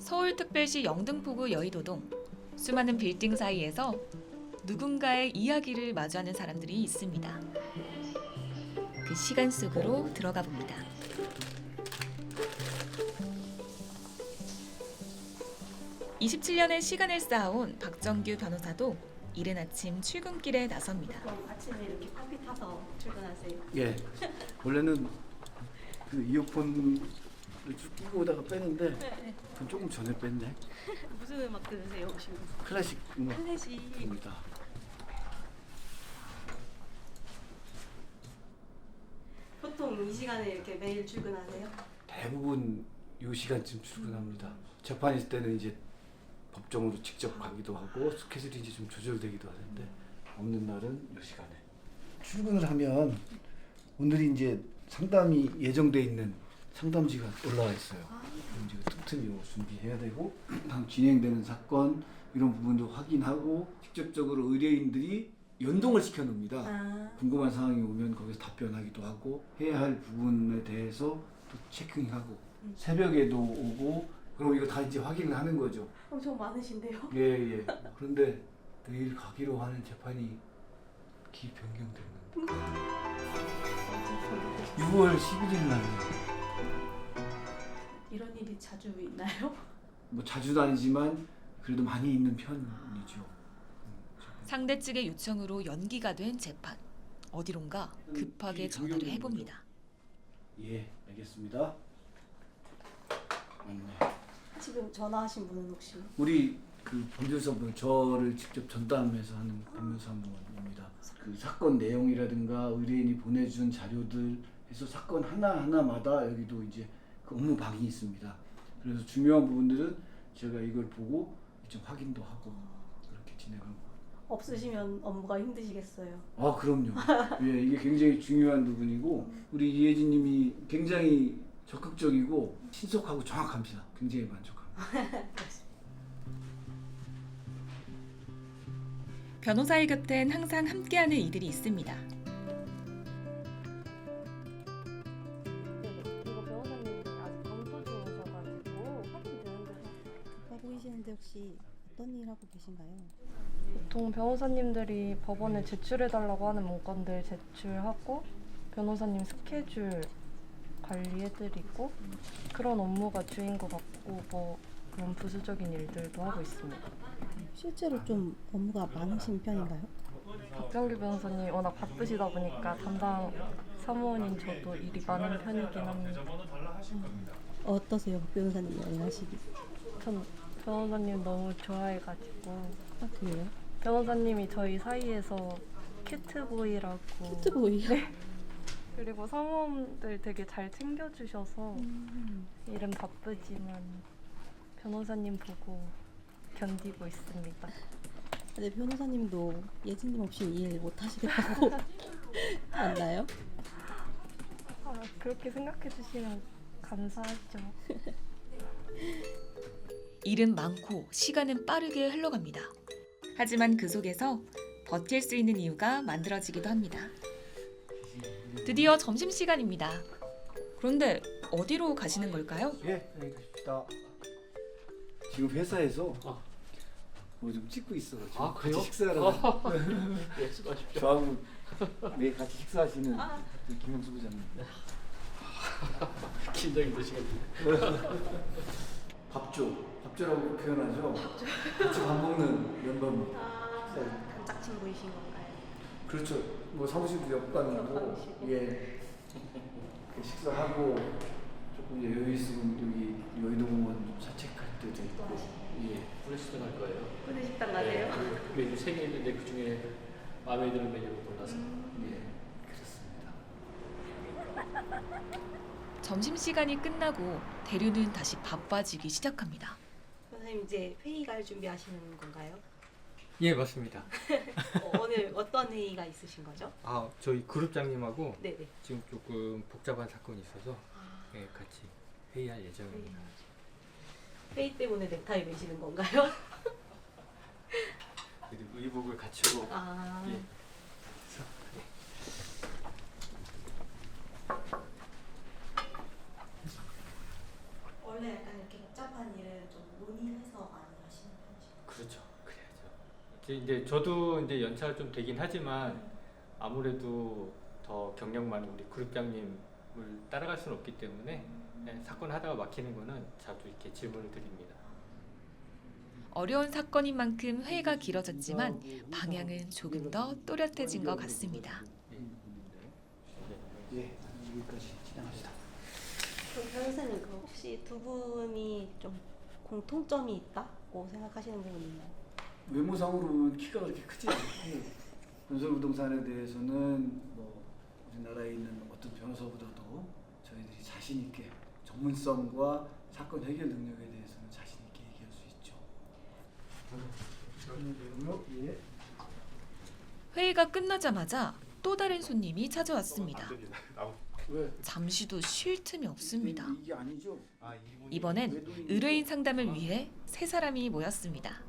서울특별시 영등포구 여의도동. 수많은 빌딩 사이에서 누군가의 이야기를 마주하는 사람들이 있습니다. 그 시간 속으로 들어가 봅니다. (27년의) 시간을 쌓아온 박정규 변호사도 이른 아침 출근길에 나섭니다. 아침에 이렇게 커피 타서 출근하세요? 예. 원래는 그 이어폰을 쭉 끼고 오다가 빼는데 네. 그건 조금 전에 뺐네. 무슨 음악 들으세요 지금? 클래식 클래식. 음악입니다. 보통 이 시간에 이렇게 매일 출근하세요? 대부분 이 시간쯤 출근합니다. 재판 있을 때는 이제 법정으로 직접 가기도 하고 스케줄이 이제 좀 조절되기도 하는데 없는 날은 이 시간에 출근을 하면 오늘이 이제 상담이 예정돼 있는 상담지가 올라와 있어요. 그럼 이제 틈틈이 준비해야 되고 다음 진행되는 사건 이런 부분도 확인하고 직접적으로 의뢰인들이 연동을 시켜 놓습니다. 궁금한 사항이 오면 거기서 답변하기도 하고 해야 할 부분에 대해서 또 체킹하고 새벽에도 오고 그럼 이거 다 이제 확인을 하는 거죠. 엄청 많으신데요? 예. 그런데 내일 가기로 하는 재판이 기 변경되는 6월 11일 날. 이런 일이 자주 있나요? 뭐 자주도 아니지만 그래도 많이 있는 편이죠. 상대 측의 요청으로 연기가 된 재판. 어디론가 급하게 전화를 해봅니다. 예, 알겠습니다. 맞네. 지금 전화하신 분은 혹시? 우리 그 변호사분 저를 직접 전담해서 하는 변호사분입니다. 그 사건 내용이라든가 의뢰인이 보내준 자료들 해서 사건 하나하나마다 여기도 이제 그 업무 방이 있습니다. 그래서 중요한 부분들은 제가 이걸 보고 좀 확인도 하고 그렇게 진행하고. 없으시면 업무가 힘드시겠어요? 아 그럼요. 예, 이게 굉장히 중요한 부분이고 우리 이혜진님이 굉장히 적극적이고 신속하고 정확합니다. 굉장히 만족합니다. 변호사의 곁엔 항상 함께하는 이들이 있습니다. 이거 변호사님 아직 검토 중이셔가지고 확인되는데 바빠 보이시는데 혹시 어떤 일 하고 계신가요? 보통 변호사님들이 법원에 제출해달라고 하는 문건들 제출하고 변호사님 스케줄 관리해드리고 그런 업무가 주인 것 같고 뭐 그런 부수적인 일들도 하고 있습니다. 실제로 좀 업무가 많으신 편인가요? 박정규 변호사님 워낙 바쁘시다 보니까 담당 사무원인 저도 일이 많은 편이긴 합니다. 어떠세요? 변호사님 일하시기? 전 변호사님 너무 좋아해가지고 아 그래요? 변호사님이 저희 사이에서 캣트보이라고 큐트보이? 네. 그리고 사무원들 되게 잘 챙겨주셔서 일은 바쁘지만 변호사님 보고 견디고 있습니다. 네, 변호사님도 예진님 없이 일 못하시겠다고 맞나요? 그렇게 생각해 주시면 감사하죠. 일은 많고 시간은 빠르게 흘러갑니다. 하지만 그 속에서 버틸 수 있는 이유가 만들어지기도 합니다. 드디어 점심시간입니다. 그런데 어디로 가시는 걸까요? 예, 알겠습니다. 지금 회사에서 뭐 좀 찍고 있어가지고 아, 그래요? 같이 식사하러 예, 수고하십시오. 저하고 매일 같이 식사하시는 그 김영수 부장님. 긴장이 되시겠네요. 밥조라고 표현하죠. 같이 밥 먹는 멤버입니다. 식사. 단짝 친구이신 건가요? 그렇죠. 뭐 사무실도 옆방이고 옆방이시고. 예. 식사하고 조금 이제 여유 있으면 여기 여의도공원 좀 산책할 때도 있고. 예. 프레시도 갈 거예요. 오늘 식당 가세요? 네, 메뉴 3개 있는데 그 중에 마음에 드는 메뉴로 골라서. 예. 그렇습니다. 점심시간이 끝나고 대류는 다시 바빠지기 시작합니다. 변호사님 이제 회의 갈 준비하시는 건가요? 예, 맞습니다. 오늘 어떤 회의가 있으신 거죠? 아, 저희 그룹장님하고 네네. 지금 조금 복잡한 사건이 있어서 예, 같이 회의할 예정입니다. 회의 때문에 넥타이 매시는 건가요? 그리고 의복을 갖추고 아. 예. 원래 약간 이렇게 복잡한 일을 좀 그렇죠. 그래야죠. 이제 저도 이제 연차가 좀 되긴 하지만 아무래도 더 경력 많은 우리 그룹장님을 따라갈 수는 없기 때문에 사건 하다가 막히는 거는 자주 이렇게 질문을 드립니다. 어려운 사건인 만큼 회의가 길어졌지만 방향은 조금 더 또렷해진 것 같습니다. 예, 여기까지 진행합시다. 그럼 변호사님 그 혹시 두 분이 좀 공통점이 있다고 생각하시는 부분이 있나요? 외모상으로 보면 키가 그렇게 크지 않고 건설부동산에 대해서는 뭐 우리나라에 있는 어떤 변호사보다도 저희들이 자신 있게 전문성과 사건 해결 능력에 대해서는 자신 있게 얘기할 수 있죠. 예. 회의가 끝나자마자 또 다른 손님이 찾아왔습니다. 왜? 잠시도 쉴 틈이 없습니다. 이게 아니죠? 이번엔 의뢰인 상담을 위해 세 사람이 모였습니다.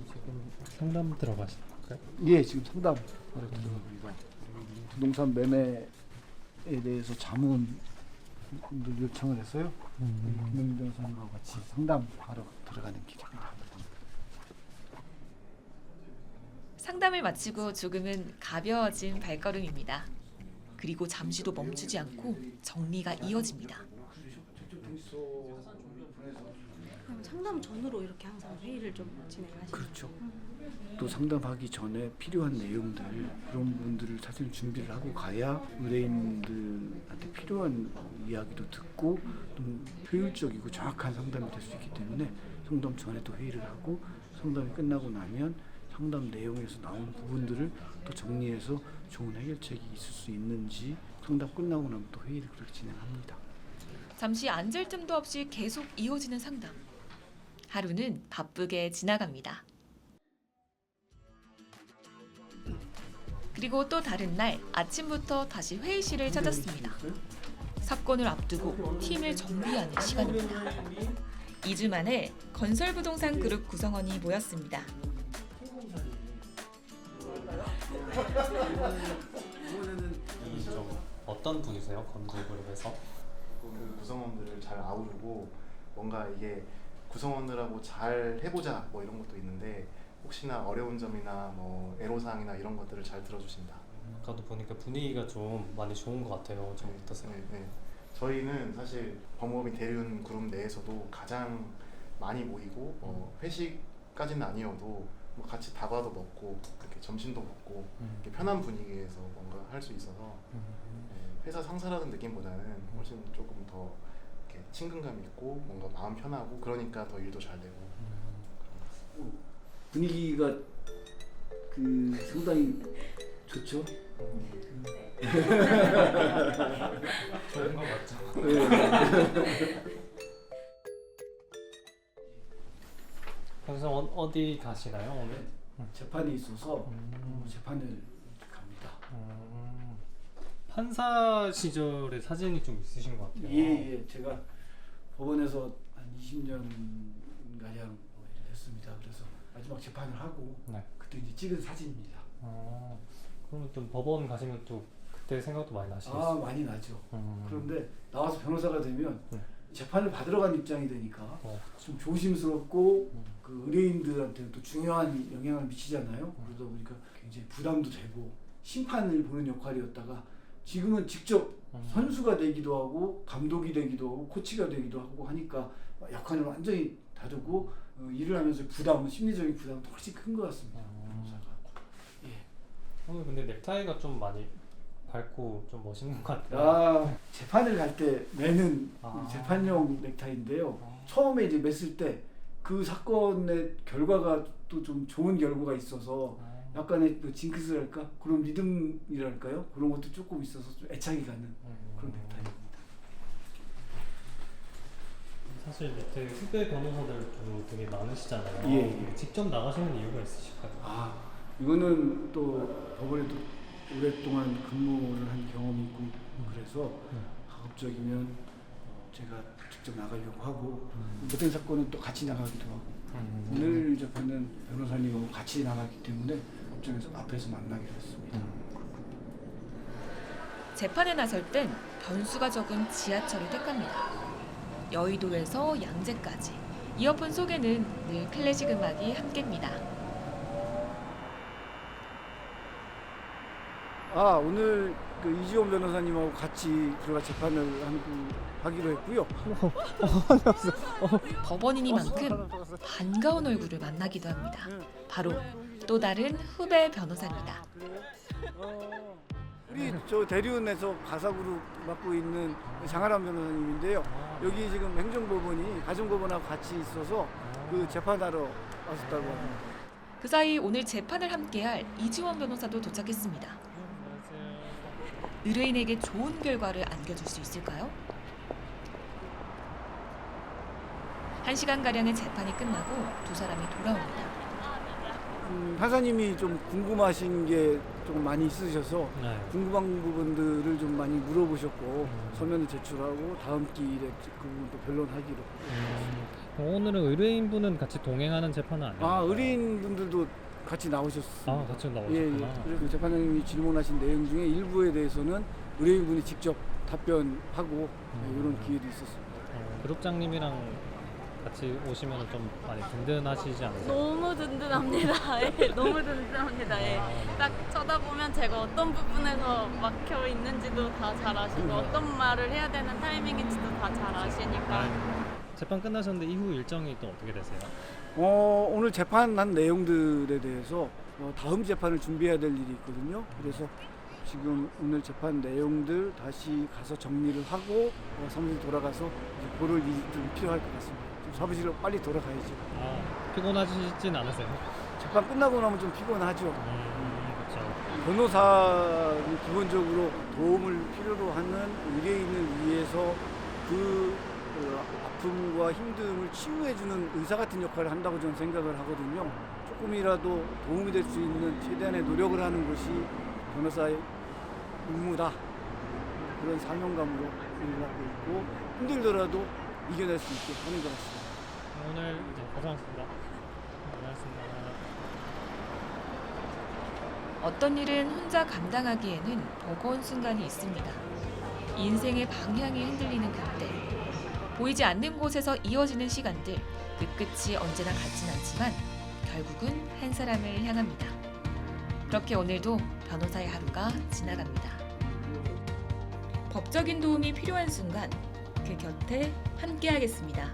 지금 상담 들어가실까요? 예, 지금 상담 바로 들어갑니다. 부동산 매매에 대해서 자문을 요청을 했어요. 김영민 변호사님하고 같이 상담 바로 들어가는 길입니다. 상담을 마치고 조금은 가벼워진 발걸음입니다. 그리고 잠시도 멈추지 않고 정리가 이어집니다. 그럼 상담 전후로 이렇게 항상 회의를 좀 진행하시나요? 그렇죠. 또 상담하기 전에 필요한 내용들 그런 부분들을 사실 준비를 하고 가야 의뢰인들한테 필요한 이야기도 듣고 좀 효율적이고 정확한 상담이 될 수 있기 때문에 상담 전에도 회의를 하고 상담이 끝나고 나면 상담 내용에서 나온 부분들을 또 정리해서 좋은 해결책이 있을 수 있는지 상담 끝나고 나면 또 회의를 그렇게 진행합니다. 잠시 앉을 틈도 없이 계속 이어지는 상담. 하루는 바쁘게 지나갑니다. 그리고 또 다른 날 아침부터 다시 회의실을 찾았습니다. 사건을 앞두고 팀을 정비하는 시간입니다. 2주 만에 건설부동산 그룹 구성원이 모였습니다. 어떤 분이세요? 건설그룹에서? 그 구성원들을 잘 아우르고 뭔가 이게 구성원들하고 잘 해보자 뭐 이런 것도 있는데 혹시나 어려운 점이나 뭐 애로사항이나 이런 것들을 잘 들어주신다. 아까도 보니까 분위기가 좀 많이 좋은 것 같아요. 좀 어떠세요? 네. 저희는 사실 법무법인 대리운 그룹 내에서도 가장 많이 모이고 회식까지는 아니어도 뭐 같이 다과도 먹고 이렇게 점심도 먹고 이렇게 편한 분위기에서 뭔가 할 수 있어서 회사 상사라는 느낌보다는 훨씬 조금 더 이렇게 친근감 있고 뭔가 마음 편하고 그러니까 더 일도 잘 되고 분위기가 그 상당히 좋죠. 좋은 거 맞죠? 그래서 어디 가시나요 오늘? 재판이 있어서 재판을 갑니다. 판사 시절의 사진이 좀 있으신 것 같아요. 예, 제가 법원에서 한 20년 가량 뭐 일을 했습니다. 그래서 마지막 재판을 하고 네. 그때 이제 찍은 사진입니다. 그러면 또 법원 가시면 또 그때 생각도 많이 나시겠어요? 많이 나죠. 그런데 나와서 변호사가 되면 네. 재판을 받으러 간 입장이 되니까 좀 조심스럽고 그 의뢰인들한테 또 중요한 영향을 미치잖아요. 그러다 보니까 굉장히 부담도 되고 심판을 보는 역할이었다가 지금은 직접 선수가 되기도 하고 감독이 되기도 하고 코치가 되기도 하고 하니까 역할을 완전히 다르고 일을 하면서 부담은 심리적인 부담은 훨씬 큰 것 같습니다. 변호사가. 예. 오늘 근데 넥타이가 좀 많이 밝고 좀 멋있는 것 같아요. 재판을 갈 때 매는 재판용 넥타이인데요. 처음에 이제 맸을 때 그 사건의 결과가 또 좀 좋은 결과가 있어서 약간의 뭐 징크스랄까 그런 믿음이랄까요 그런 것도 조금 있어서 좀 애착이 가는 그런 넥타이입니다. 사실 밑에 후배 변호사들도 되게 많으시잖아요. 예. 직접 나가시는 이유가 있으실까요? 이거는 또 법원에도 오랫동안 근무를 한 경험이 있고 그래서 가급적이면 제가 직접 나가려고 하고 못된 사건은 또 같이 나가기도 하고 오늘 재판은 변호사님하고 같이 나가기 때문에 법정에서 앞에서 만나기로 했습니다. 재판에 나설 땐 변수가 적은 지하철을 택합니다. 여의도에서 양재까지 이어폰 속에는 늘 클래식 음악이 함께입니다. 오늘 그 이지원 변호사님하고 같이 들어가 재판을 하기로 했고요. 법원이니만큼 반가운 얼굴을 만나기도 합니다. 바로 또 다른 후배 변호사입니다. 우리 저 대리운에서 가사그룹 맡고 있는 장하람 변호사님인데요. 여기 지금 행정법원이 가정법원하고 같이 있어서 그 재판하러 왔었다고 합니다. 그 사이 오늘 재판을 함께할 이지원 변호사도 도착했습니다. 의뢰인에게 좋은 결과를 안겨줄 수 있을까요? 1시간가량의 재판이 끝나고 두 사람이 돌아옵니다. 판사님이 좀 궁금하신 게 좀 많이 있으셔서 네. 궁금한 부분들을 좀 많이 물어보셨고 서면을 제출하고 다음 기일에 그 부분도 변론하기로. 오늘은 의뢰인분은 같이 동행하는 재판은 아니에요? 의뢰인분들도 같이 나오셨습니다. 같이 예, 나오셨구나. 예. 그래서 재판장님이 질문하신 내용 중에 일부에 대해서는 의뢰인분이 직접 답변하고 이런 기회도 있었습니다. 그룹장님이랑 같이 오시면 좀 많이 든든하시지 않으세요? 너무 든든합니다. 예, 너무 든든합니다. 예. 딱 쳐다보면 제가 어떤 부분에서 막혀 있는지도 다 잘 아시고 어떤 말을 해야 되는 타이밍인지도 다 잘 아시니까. 재판 끝나셨는데 이후 일정이 또 어떻게 되세요? 오늘 재판한 내용들에 대해서 다음 재판을 준비해야 될 일이 있거든요. 그래서 지금 오늘 재판 내용들 다시 가서 정리를 하고 사무실 돌아가서 이제 보를 일이 좀 필요할 것 같습니다. 좀 사무실로 빨리 돌아가야죠. 피곤하시진 않으세요? 재판 끝나고 나면 좀 피곤하죠. 그렇죠. 변호사는 기본적으로 도움을 필요로 하는 의뢰인을 위해서 그 아픔과 힘듦을 치유해주는 의사 같은 역할을 한다고 저는 생각을 하거든요. 조금이라도 도움이 될 수 있는 최대한의 노력을 하는 것이 변호사의 임무다. 그런 사명감으로 일을 하고 있고 힘들더라도 이겨낼 수 있게 하는 것 같습니다. 오늘 이제 고생하셨습니다. 고생하셨습니다. 어떤 일은 혼자 감당하기에는 버거운 순간이 있습니다. 인생의 방향이 흔들리는 그때, 보이지 않는 곳에서 이어지는 시간들, 그 끝이 언제나 같진 않지만 결국은 한 사람을 향합니다. 그렇게 오늘도 변호사의 하루가 지나갑니다. 법적인 도움이 필요한 순간 그 곁에 함께하겠습니다.